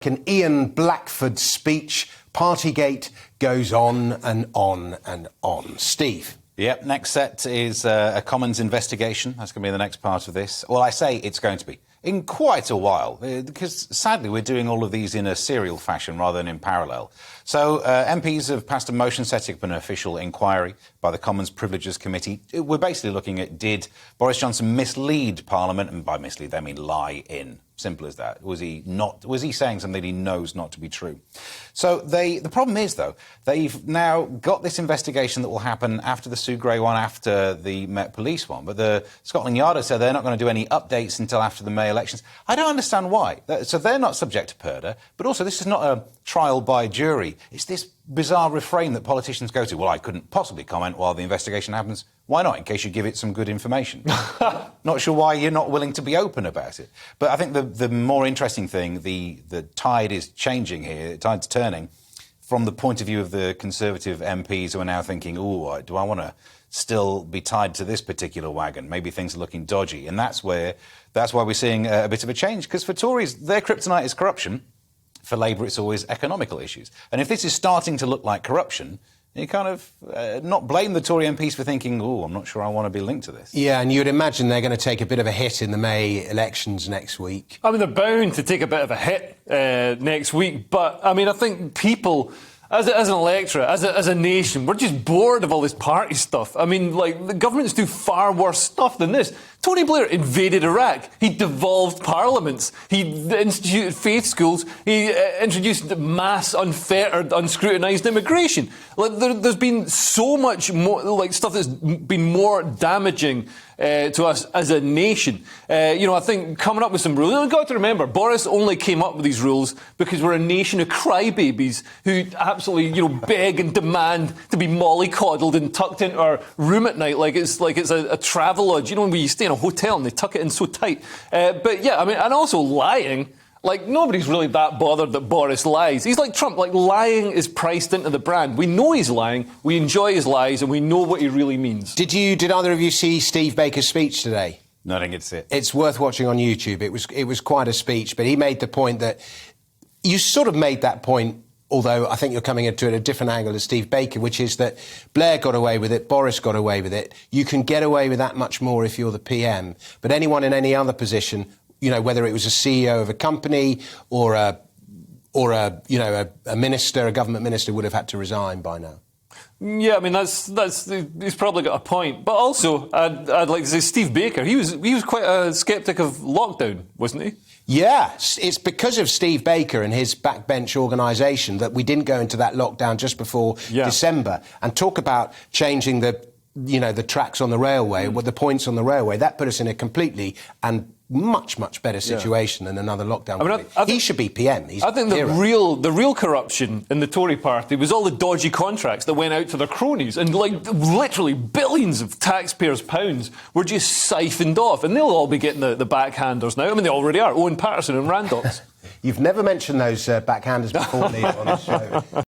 An Ian Blackford speech. Partygate goes on and on and on. Steve. Yep, next set is a Commons investigation. That's going to be the next part of this. Well, I say it's going to be in quite a while, because sadly we're doing all of these in a serial fashion rather than in parallel. So MPs have passed a motion setting up an official inquiry by the Commons Privileges Committee. We're basically looking at, did Boris Johnson mislead Parliament? And by mislead, they mean lie in. Simple as that. Was he saying something he knows not to be true? So the problem is, though, they've now got this investigation that will happen after the Sue Gray one, after the Met Police one. But the Scotland Yard has said they're not going to do any updates until after the May elections. I don't understand why. So they're not subject to purdah, but also this is not a trial by jury. It's this bizarre refrain that politicians go to. Well, I couldn't possibly comment while the investigation happens. Why not? In case you give it some good information. Not sure why you're not willing to be open about it. But I think the more interesting thing, the tide is changing here, the tide's turning, from the point of view of the Conservative MPs who are now thinking, oh, do I want to still be tied to this particular wagon? Maybe things are looking dodgy. And that's why we're seeing a bit of a change. Because for Tories, their kryptonite is corruption. For Labour, it's always economical issues. And if this is starting to look like corruption, you kind of not blame the Tory MPs for thinking, oh, I'm not sure I want to be linked to this. Yeah, and you'd imagine they're going to take a bit of a hit in the May elections next week. I mean, they're bound to take a bit of a hit next week. But, I mean, I think people, as an electorate, as a nation, we're just bored of all this party stuff. I mean, like, the governments do far worse stuff than this. Tony Blair invaded Iraq. He devolved parliaments. He instituted faith schools. He introduced mass, unfettered, unscrutinised immigration. Like, there's been so much more, like, stuff that's been more damaging to us as a nation. I think coming up with some rules. We've got to remember, Boris only came up with these rules because we're a nation of crybabies who absolutely, beg and demand to be mollycoddled and tucked into our room at night like it's a travelodge. When you stay in a hotel and they tuck it in so tight. But yeah, I mean, and also lying. Like, nobody's really that bothered that Boris lies. He's like Trump. Like, lying is priced into the brand. We know he's lying, we enjoy his lies, and we know what he really means. Did either of you see Steve Baker's speech today? No, I think it's it. It's worth watching on YouTube. It was quite a speech, but he made the point that... You sort of made that point, although I think you're coming into it at a different angle as Steve Baker, which is that Blair got away with it, Boris got away with it. You can get away with that much more if you're the PM. But anyone in any other position... whether it was a CEO of a company or a minister, a government minister, would have had to resign by now. Yeah, I mean, he's probably got a point. But also, I'd like to say Steve Baker, he was quite a sceptic of lockdown, wasn't he? Yeah, it's because of Steve Baker and his backbench organisation that we didn't go into that lockdown just before December. And talk about changing the tracks on the railway, the points on the railway. That put us in a completely and much better situation than another lockdown. I mean, he should be PM. I think the real corruption in the Tory party was all the dodgy contracts that went out to their cronies, and literally billions of taxpayers' pounds were just siphoned off, and they'll all be getting the backhanders now. I mean, they already are. Owen Paterson and Randox. You've never mentioned those backhanders before, Neil, on the show.